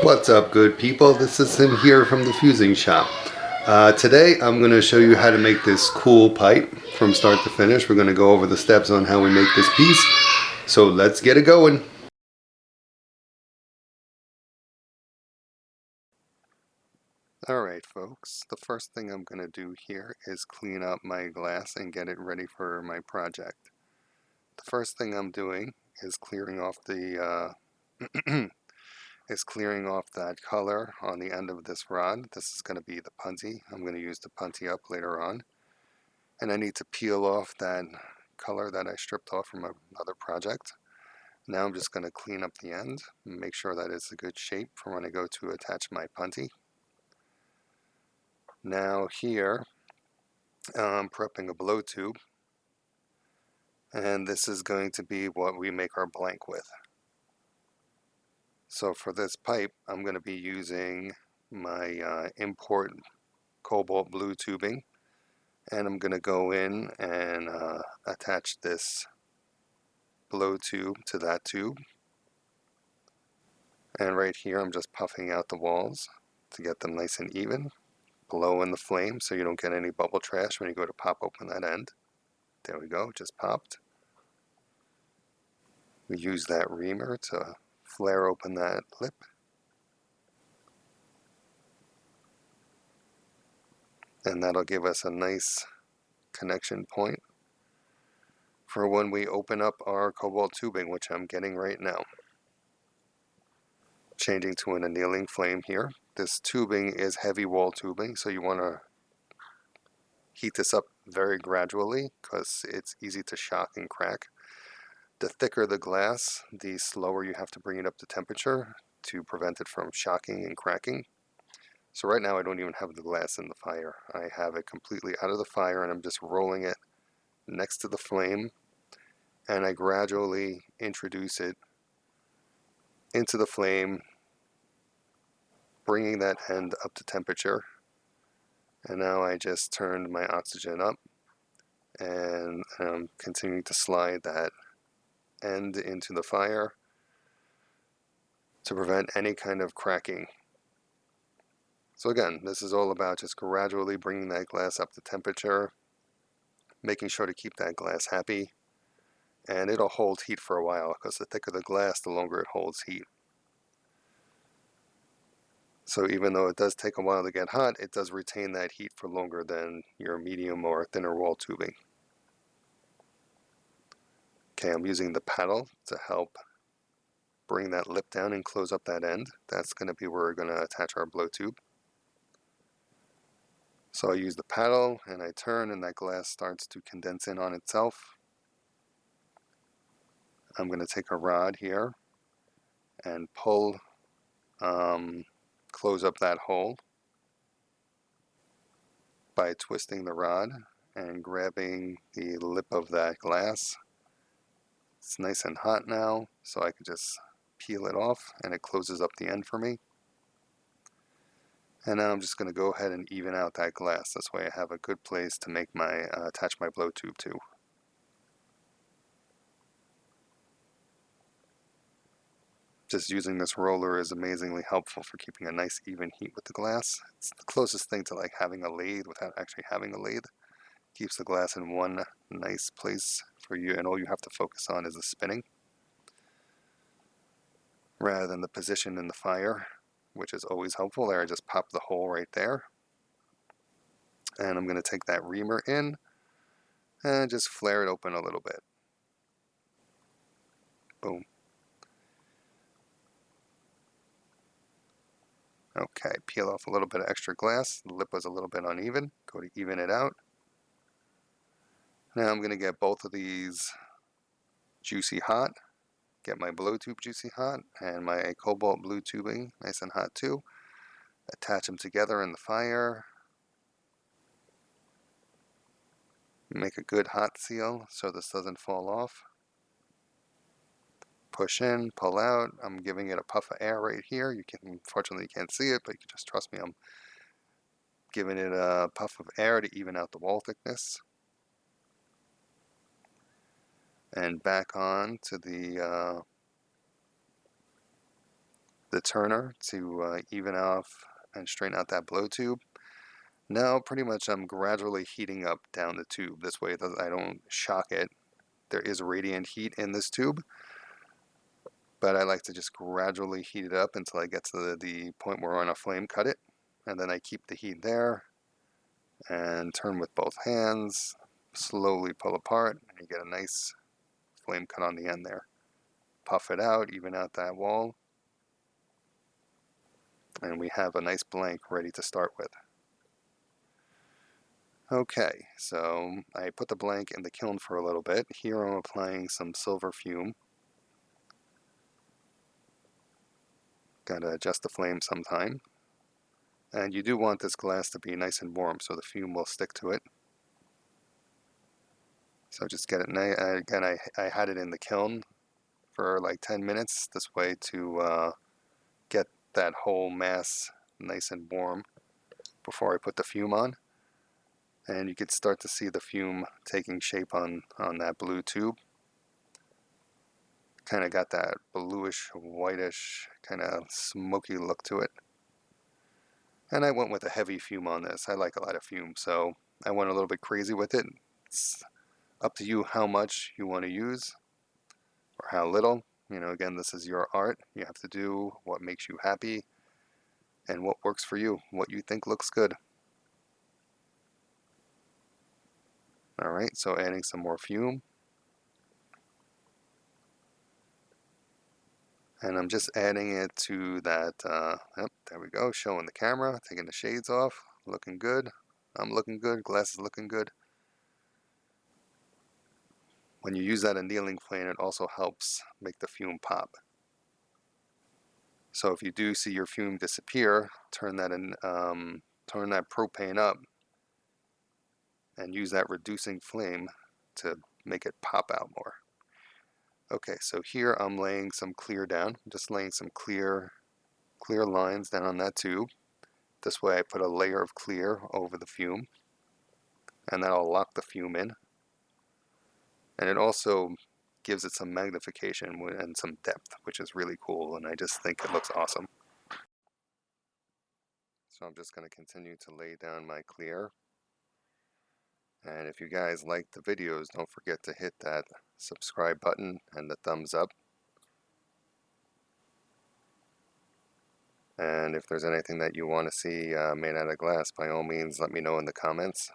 What's up, good people? This is Tim here from the fusing shop. Today I'm going to show you how to make this cool pipe from start to finish. We're going to go over the steps on how we make this piece. So let's get it going. Alright folks, the first thing I'm going to do here is clean up my glass and get it ready for my project. The first thing I'm doing is clearing off that color on the end of this rod. This is going to be the punty. I'm going to use the punty up later on. And I need to peel off that color that I stripped off from another project. Now I'm just going to clean up the end and make sure that it's a good shape for when I go to attach my punty. Now here I'm prepping a blow tube, and this is going to be what we make our blank with. So for this pipe I'm going to be using my import cobalt blue tubing, and I'm going to go in and attach this blow tube to that tube. And right here I'm just puffing out the walls to get them nice and even, blowing the flame so you don't get any bubble trash when you go to pop open that end. There we go, just popped. We use that reamer to flare open that lip. And that'll give us a nice connection point for when we open up our cobalt tubing, which I'm getting right now. Changing to an annealing flame here. This tubing is heavy wall tubing, so you want to heat this up very gradually because it's easy to shock and crack. The thicker the glass, the slower you have to bring it up to temperature to prevent it from shocking and cracking. So right now I don't even have the glass in the fire. I have it completely out of the fire and I'm just rolling it next to the flame, and I gradually introduce it into the flame, bringing that end up to temperature. And now I just turned my oxygen up and I'm continuing to slide that end into the fire to prevent any kind of cracking. So again, this is all about just gradually bringing that glass up to temperature, making sure to keep that glass happy, and it'll hold heat for a while because the thicker the glass, the longer it holds heat. So even though it does take a while to get hot, it does retain that heat for longer than your medium or thinner wall tubing. Okay, I'm using the paddle to help bring that lip down and close up that end. That's going to be where we're going to attach our blow tube. So I use the paddle and I turn and that glass starts to condense in on itself. I'm going to take a rod here and pull, close up that hole by twisting the rod and grabbing the lip of that glass. It's nice and hot now, so I can just peel it off and it closes up the end for me. And now I'm just going to go ahead and even out that glass. This way I have a good place to make my attach my blow tube to. Just using this roller is amazingly helpful for keeping a nice even heat with the glass. It's the closest thing to like having a lathe without actually having a lathe. Keeps the glass in one nice place for you, and all you have to focus on is the spinning rather than the position in the fire, which is always helpful. There, I just popped the hole right there. And I'm going to take that reamer in and just flare it open a little bit. Boom. Okay, peel off a little bit of extra glass. The lip was a little bit uneven. Go to even it out. Now I'm going to get both of these juicy hot. Get my blow tube juicy hot and my cobalt blue tubing nice and hot too. Attach them together in the fire. Make a good hot seal so this doesn't fall off. Push in, pull out. I'm giving it a puff of air right here. Unfortunately you can't see it, but you can just trust me. I'm giving it a puff of air to even out the wall thickness. And back on to the turner to even off and straighten out that blow tube. Now pretty much I'm gradually heating up down the tube. This way I don't shock it. There is radiant heat in this tube, but I like to just gradually heat it up until I get to the point where on a flame cut it, and then I keep the heat there and turn with both hands, slowly pull apart, and you get a nice flame cut on the end there. Puff it out, even out that wall, and we have a nice blank ready to start with. Okay, so I put the blank in the kiln for a little bit. Here I'm applying some silver fume. Gotta adjust the flame sometime. And you do want this glass to be nice and warm so the fume will stick to it. So just get it nice. Again, I had it in the kiln for like 10 minutes this way to get that whole mass nice and warm before I put the fume on. And you could start to see the fume taking shape on that blue tube. Kind of got that bluish, whitish, kind of smoky look to it. And I went with a heavy fume on this. I like a lot of fume, so I went a little bit crazy with it. It's up to you how much you want to use or how little. You know, again, this is your art. You have to do what makes you happy and what works for you, what you think looks good. Alright, so adding some more fume. And I'm just adding it to that, yep, there we go, showing the camera, taking the shades off, looking good. I'm looking good, glass is looking good. When you use that annealing flame, it also helps make the fume pop. So if you do see your fume disappear, turn that propane up and use that reducing flame to make it pop out more. Okay, so here I'm laying some clear down. I'm just laying some clear lines down on that tube. This way I put a layer of clear over the fume, and that'll lock the fume in. And it also gives it some magnification and some depth, which is really cool, and I just think it looks awesome. So I'm just going to continue to lay down my clear. And if you guys like the videos, don't forget to hit that subscribe button and the thumbs up. And if there's anything that you want to see made out of glass, by all means let me know in the comments.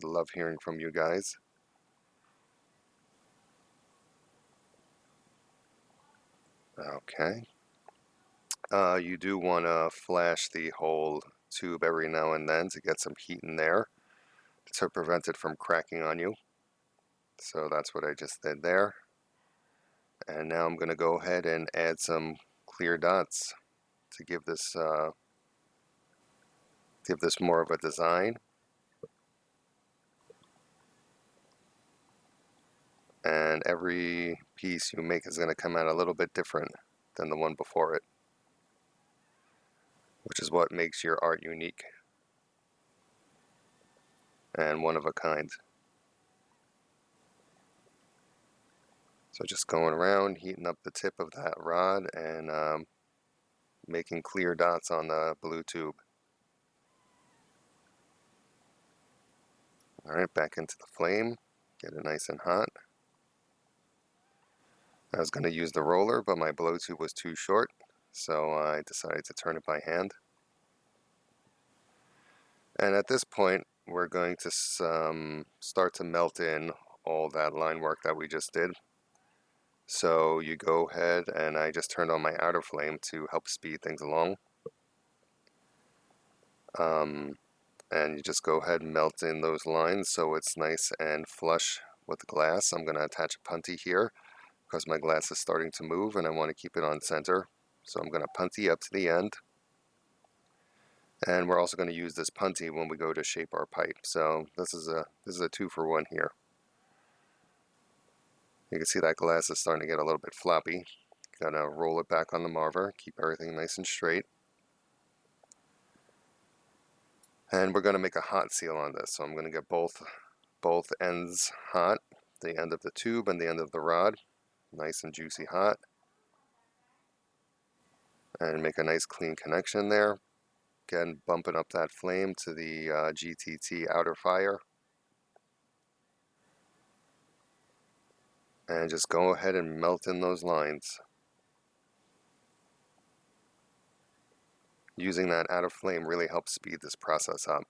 I love hearing from you guys. Okay. You do want to flash the whole tube every now and then to get some heat in there to prevent it from cracking on you. So that's what I just did there. And now I'm going to go ahead and add some clear dots to give this more of a design. And every piece you make is going to come out a little bit different than the one before it, which is what makes your art unique and one of a kind. So just going around, heating up the tip of that rod and making clear dots on the blue tube. Alright, back into the flame, get it nice and hot. I was going to use the roller, but my blow tube was too short, so I decided to turn it by hand. And at this point, we're going to start to melt in all that line work that we just did. So you go ahead, and I just turned on my outer flame to help speed things along. And you just go ahead and melt in those lines so it's nice and flush with the glass. I'm going to attach a punty here because my glass is starting to move and I want to keep it on center. So I'm going to punty up to the end. And we're also going to use this punty when we go to shape our pipe. So this is a 2-for-1 here. You can see that glass is starting to get a little bit floppy. Gotta roll it back on the marver, keep everything nice and straight. And we're going to make a hot seal on this. So I'm going to get both ends hot, the end of the tube and the end of the rod, nice and juicy hot. and make a nice clean connection there. Again, bumping up that flame to the GTT outer fire. And just go ahead and melt in those lines. Using that outer flame really helps speed this process up.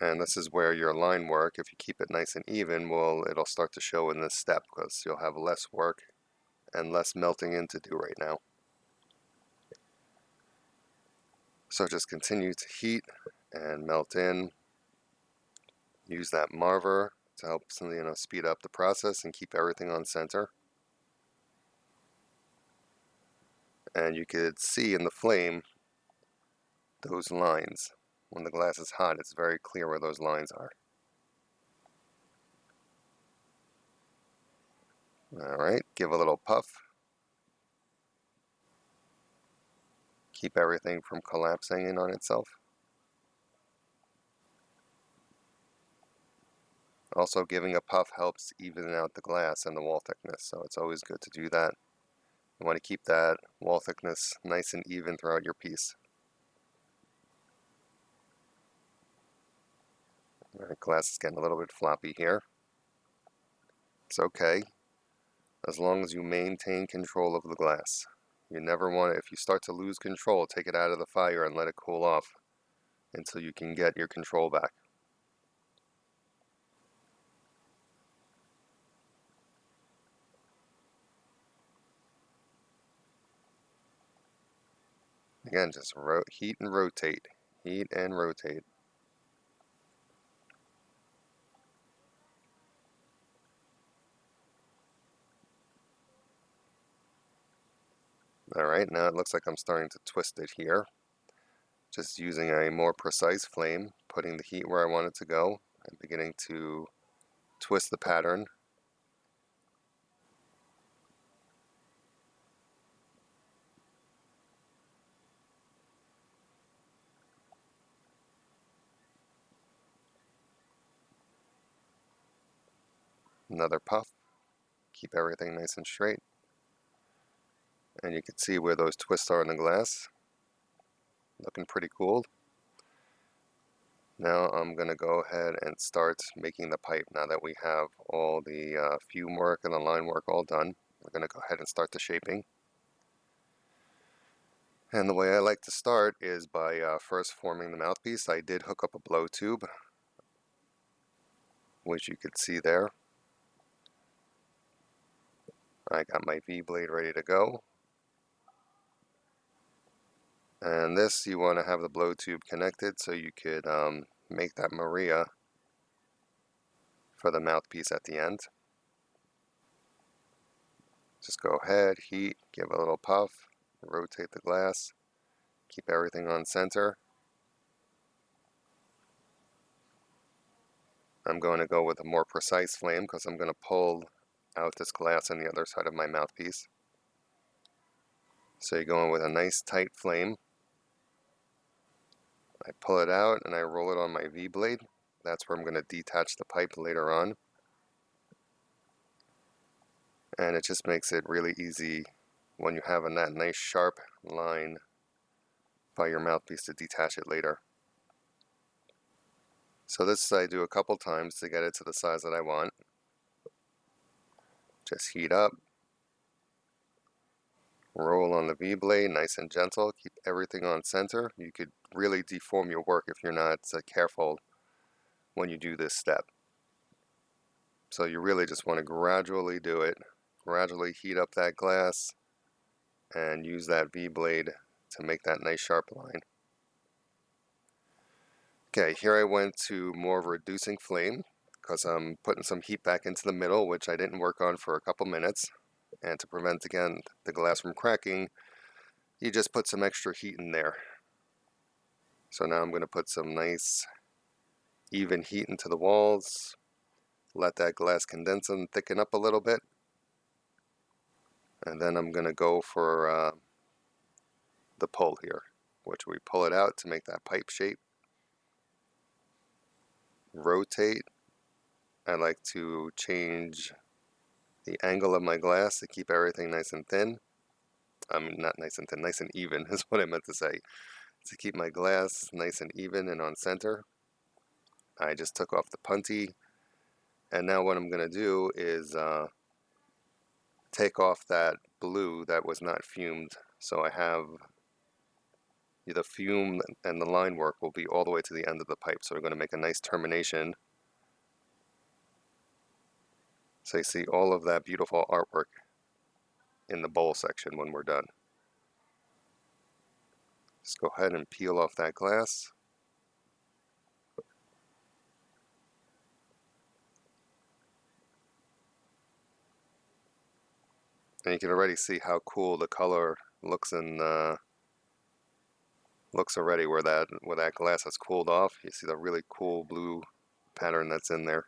And this is where your line work, if you keep it nice and even, it'll start to show in this step, because you'll have less work and less melting in to do right now. So just continue to heat and melt in. Use that marver to help speed up the process and keep everything on center. And you could see in the flame those lines. When the glass is hot, it's very clear where those lines are. Alright, give a little puff. Keep everything from collapsing in on itself. Also, giving a puff helps even out the glass and the wall thickness, so it's always good to do that. You want to keep that wall thickness nice and even throughout your piece. Alright, glass is getting a little bit floppy here. It's okay, as long as you maintain control of the glass. You never want to, if you start to lose control, take it out of the fire and let it cool off until you can get your control back. Again, just heat and rotate. Heat and rotate. Alright, now it looks like I'm starting to twist it here. Just using a more precise flame, putting the heat where I want it to go, and beginning to twist the pattern. Another puff. Keep everything nice and straight. And you can see where those twists are in the glass. Looking pretty cool. Now I'm going to go ahead and start making the pipe. Now that we have all the fume work and the line work all done, we're going to go ahead and start the shaping. And the way I like to start is by first forming the mouthpiece. I did hook up a blow tube, which you could see there. I got my V-blade ready to go. And this, you want to have the blow tube connected so you could make that Maria for the mouthpiece at the end. Just go ahead, heat, give a little puff, rotate the glass, keep everything on center. I'm going to go with a more precise flame because I'm going to pull out this glass on the other side of my mouthpiece. So you're going with a nice tight flame. I pull it out and I roll it on my V-blade. That's where I'm going to detach the pipe later on. And it just makes it really easy when you have that nice sharp line by your mouthpiece to detach it later. So this I do a couple times to get it to the size that I want. Just heat up. Roll on the V-blade, nice and gentle. Keep everything on center. You could really deform your work if you're not careful when you do this step. So you really just want to gradually do it. Gradually heat up that glass and use that V-blade to make that nice sharp line. Okay, here I went to more of a reducing flame because I'm putting some heat back into the middle, which I didn't work on for a couple minutes. And to prevent, again, the glass from cracking, you just put some extra heat in there. So now I'm going to put some nice even heat into the walls. Let that glass condense and thicken up a little bit. And then I'm going to go for the pull here, which we pull it out to make that pipe shape. Rotate. I like to change the angle of my glass to keep everything nice and thin. I mean, not nice and thin, nice and even is what I meant to say. To keep my glass nice and even and on center, I just took off the punty, and now what I'm going to do is take off that blue that was not fumed. So I have the fume and the line work will be all the way to the end of the pipe. So we're going to make a nice termination. So you see all of that beautiful artwork in the bowl section when we're done. Just go ahead and peel off that glass. And you can already see how cool the color looks looks already where that glass has cooled off. You see the really cool blue pattern that's in there.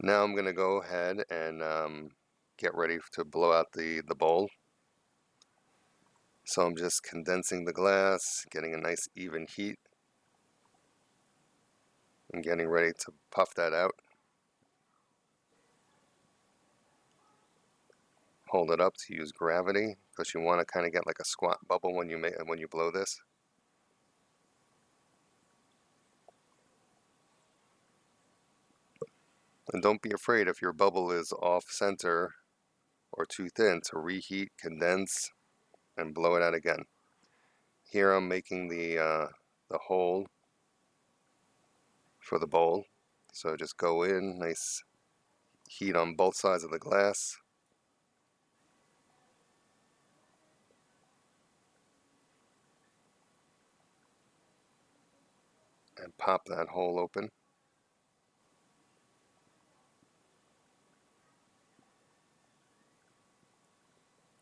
Now I'm going to go ahead and get ready to blow out the bowl. So I'm just condensing the glass, getting a nice even heat, and getting ready to puff that out. Hold it up to use gravity because you want to kind of get like a squat bubble when you blow this. And don't be afraid if your bubble is off center or too thin to reheat, condense, and blow it out again. Here I'm making the hole for the bowl. So just go in, nice heat on both sides of the glass. And pop that hole open.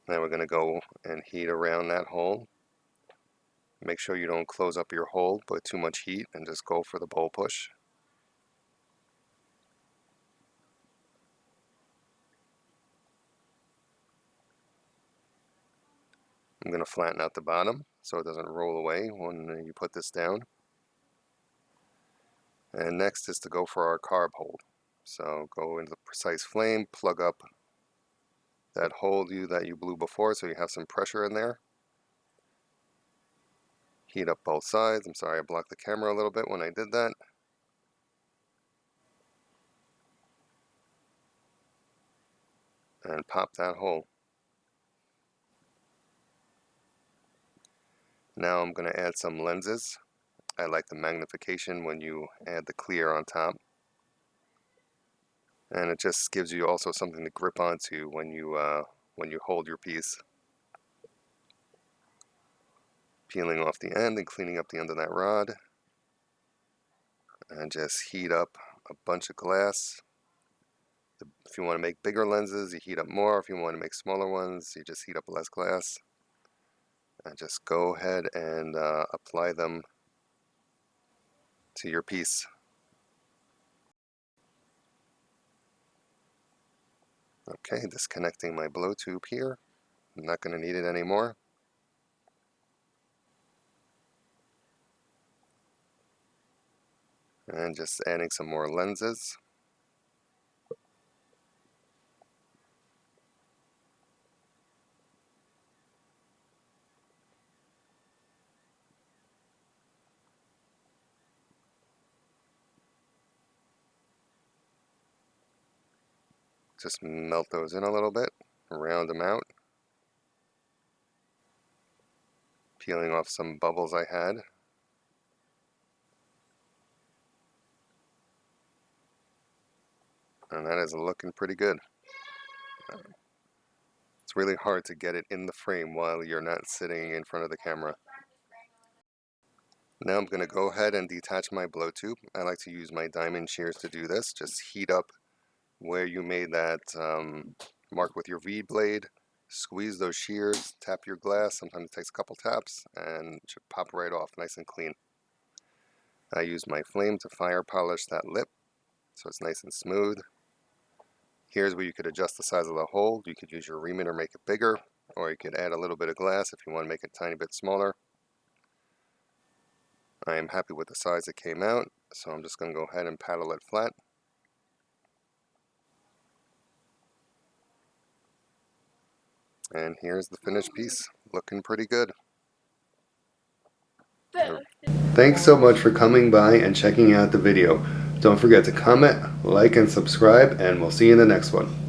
Now we're going to go and heat around that hole. Make sure you don't close up your hole, put too much heat, and just go for the bowl push. I'm going to flatten out the bottom so it doesn't roll away when you put this down. And next is to go for our carb hold. So go into the precise flame, plug up that hole that you blew before so you have some pressure in there. Heat up both sides. I'm sorry I blocked the camera a little bit when I did that. And pop that hole. Now I'm going to add some lenses. I like the magnification when you add the clear on top. And it just gives you also something to grip onto when you hold your piece. Peeling off the end and cleaning up the end of that rod. And just heat up a bunch of glass. If you want to make bigger lenses, you heat up more. If you want to make smaller ones, you just heat up less glass. And just go ahead and apply them to your piece. Okay, disconnecting my blow tube here. I'm not going to need it anymore. And just adding some more lenses. Just melt those in a little bit, round them out. Peeling off some bubbles I had. And that is looking pretty good. It's really hard to get it in the frame while you're not sitting in front of the camera. Now I'm going to go ahead and detach my blow tube. I like to use my diamond shears to do this. Just heat up where you made that mark with your V blade. Squeeze those shears, tap your glass. Sometimes it takes a couple taps and it should pop right off nice and clean. I use my flame to fire polish that lip so it's nice and smooth. Here's where you could adjust the size of the hole. You could use your remender, make it bigger, or you could add a little bit of glass if you want to make it a tiny bit smaller. I am happy with the size it came out, so I'm just going to go ahead and paddle it flat. And here's the finished piece, looking pretty good. Thanks so much for coming by and checking out the video. Don't forget to comment, like, and subscribe, and we'll see you in the next one.